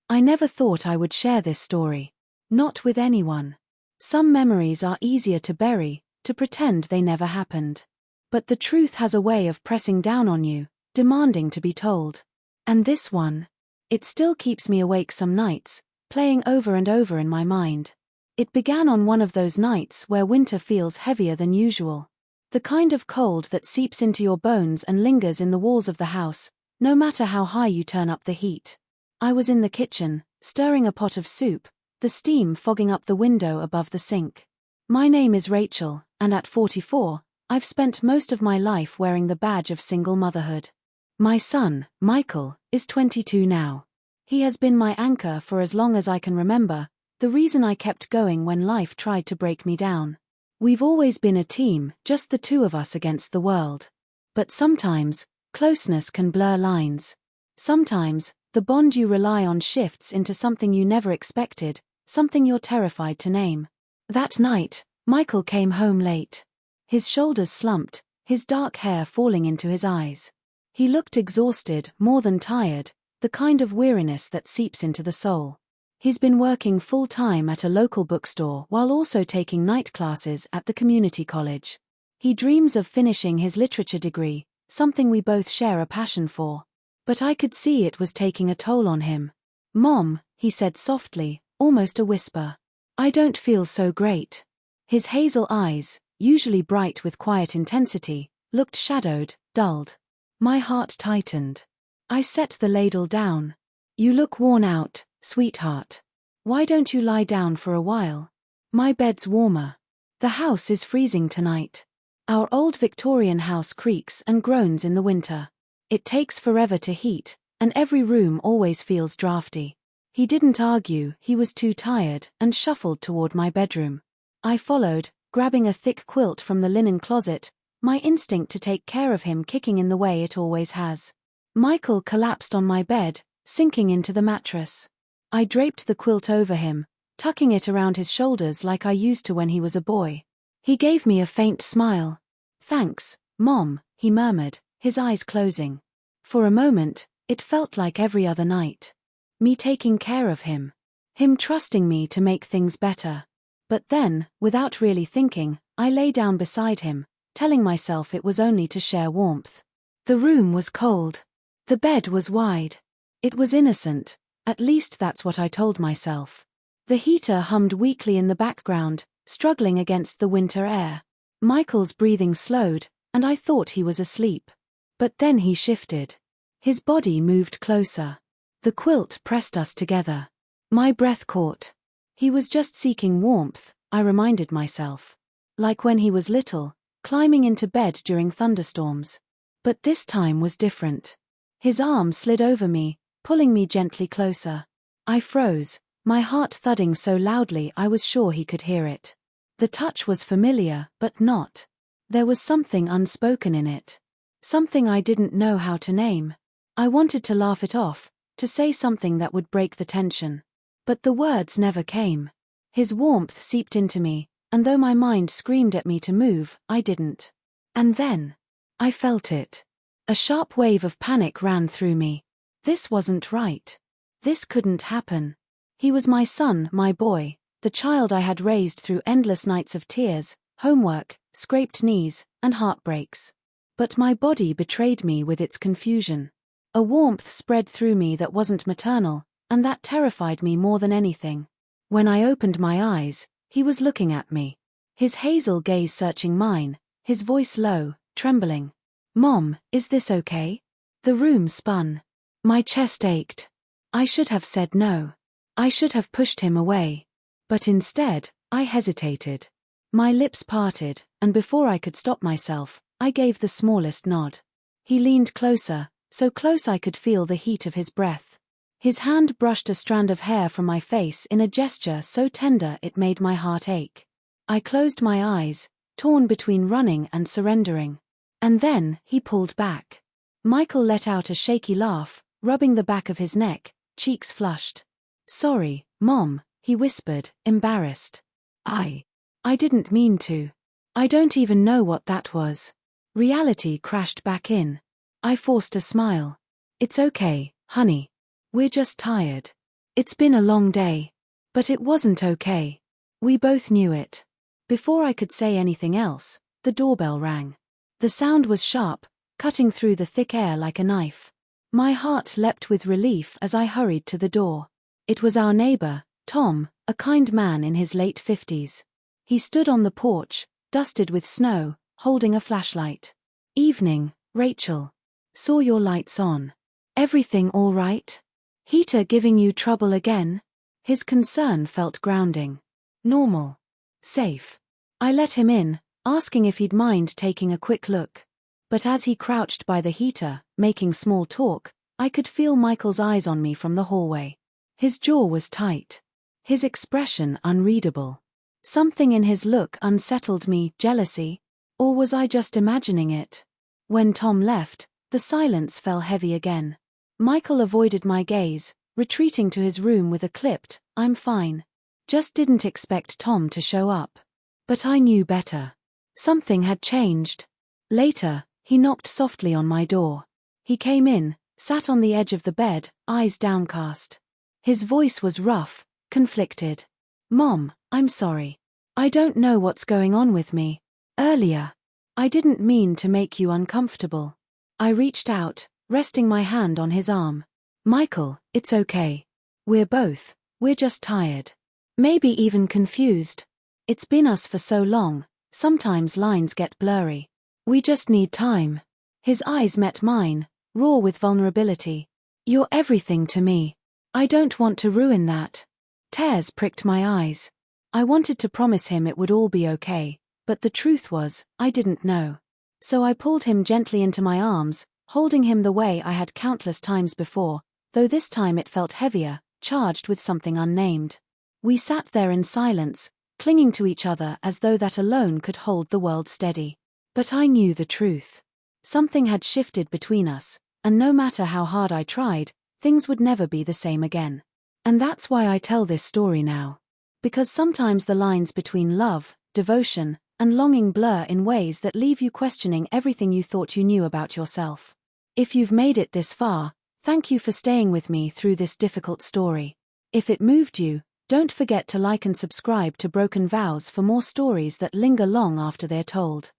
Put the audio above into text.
I never thought I would share this story. Not with anyone. Some memories are easier to bury, to pretend they never happened. But the truth has a way of pressing down on you, demanding to be told. And this one? It still keeps me awake some nights, playing over and over in my mind. It began on one of those nights where winter feels heavier than usual. The kind of cold that seeps into your bones and lingers in the walls of the house, no matter how high you turn up the heat. I was in the kitchen, stirring a pot of soup, the steam fogging up the window above the sink. My name is Rachel, and at 44, I've spent most of my life wearing the badge of single motherhood. My son, Michael, is 22 now. He has been my anchor for as long as I can remember, the reason I kept going when life tried to break me down. We've always been a team, just the two of us against the world. But sometimes, closeness can blur lines. Sometimes, the bond you rely on shifts into something you never expected, something you're terrified to name. That night, Michael came home late. His shoulders slumped, his dark hair falling into his eyes. He looked exhausted, more than tired, the kind of weariness that seeps into the soul. He's been working full-time at a local bookstore while also taking night classes at the community college. He dreams of finishing his literature degree, something we both share a passion for. But I could see it was taking a toll on him. "Mom," he said softly, almost a whisper. "I don't feel so great." His hazel eyes, usually bright with quiet intensity, looked shadowed, dulled. My heart tightened. I set the ladle down. "You look worn out, sweetheart. Why don't you lie down for a while? My bed's warmer. The house is freezing tonight." Our old Victorian house creaks and groans in the winter. It takes forever to heat, and every room always feels drafty. He didn't argue, he was too tired, and shuffled toward my bedroom. I followed, grabbing a thick quilt from the linen closet, my instinct to take care of him kicking in the way it always has. Michael collapsed on my bed, sinking into the mattress. I draped the quilt over him, tucking it around his shoulders like I used to when he was a boy. He gave me a faint smile. "Thanks, Mom," he murmured, his eyes closing. For a moment, it felt like every other night. Me taking care of him. Him trusting me to make things better. But then, without really thinking, I lay down beside him, telling myself it was only to share warmth. The room was cold. The bed was wide. It was innocent, at least that's what I told myself. The heater hummed weakly in the background, struggling against the winter air. Michael's breathing slowed, and I thought he was asleep. But then he shifted. His body moved closer. The quilt pressed us together. My breath caught. He was just seeking warmth, I reminded myself. Like when he was little, climbing into bed during thunderstorms. But this time was different. His arm slid over me, pulling me gently closer. I froze, my heart thudding so loudly I was sure he could hear it. The touch was familiar, but not. There was something unspoken in it. Something I didn't know how to name. I wanted to laugh it off, to say something that would break the tension. But the words never came. His warmth seeped into me, and though my mind screamed at me to move, I didn't. And then, I felt it. A sharp wave of panic ran through me. This wasn't right. This couldn't happen. He was my son, my boy, the child I had raised through endless nights of tears, homework, scraped knees, and heartbreaks. But my body betrayed me with its confusion. A warmth spread through me that wasn't maternal, and that terrified me more than anything. When I opened my eyes, he was looking at me. His hazel gaze searching mine, his voice low, trembling. "Mom, is this okay?" The room spun. My chest ached. I should have said no. I should have pushed him away. But instead, I hesitated. My lips parted, and before I could stop myself, I gave the smallest nod. He leaned closer, so close I could feel the heat of his breath. His hand brushed a strand of hair from my face in a gesture so tender it made my heart ache. I closed my eyes, torn between running and surrendering. And then, he pulled back. Michael let out a shaky laugh, rubbing the back of his neck, cheeks flushed. "Sorry, Mom," he whispered, embarrassed. I didn't mean to. I don't even know what that was." Reality crashed back in. I forced a smile. "It's okay, honey. We're just tired." It's been a long day. But it wasn't okay. We both knew it. Before I could say anything else, the doorbell rang. The sound was sharp, cutting through the thick air like a knife. My heart leapt with relief as I hurried to the door. It was our neighbor, Tom, a kind man in his late 50s. He stood on the porch, dusted with snow, holding a flashlight. "Evening, Rachel. Saw your lights on. Everything all right? Heater giving you trouble again?" His concern felt grounding. "Normal. Safe." I let him in, asking if he'd mind taking a quick look. But as he crouched by the heater, making small talk, I could feel Michael's eyes on me from the hallway. His jaw was tight. His expression unreadable. Something in his look unsettled me. Jealousy? Or was I just imagining it? When Tom left, the silence fell heavy again. Michael avoided my gaze, retreating to his room with a clipped, "I'm fine." Just didn't expect Tom to show up. But I knew better. Something had changed. Later, he knocked softly on my door. He came in, sat on the edge of the bed, eyes downcast. His voice was rough, conflicted. "Mom, I'm sorry. I don't know what's going on with me. Earlier. I didn't mean to make you uncomfortable." I reached out, resting my hand on his arm. "Michael, it's okay. We're just tired. Maybe even confused. It's been us for so long, sometimes lines get blurry. We just need time." His eyes met mine, raw with vulnerability. "You're everything to me. I don't want to ruin that." Tears pricked my eyes. I wanted to promise him it would all be okay, but the truth was, I didn't know. So I pulled him gently into my arms, holding him the way I had countless times before, though this time it felt heavier, charged with something unnamed. We sat there in silence, clinging to each other as though that alone could hold the world steady. But I knew the truth. Something had shifted between us, and no matter how hard I tried, things would never be the same again. And that's why I tell this story now. Because sometimes the lines between love, devotion, and longing blur in ways that leave you questioning everything you thought you knew about yourself. If you've made it this far, thank you for staying with me through this difficult story. If it moved you, don't forget to like and subscribe to Broken Vows for more stories that linger long after they're told.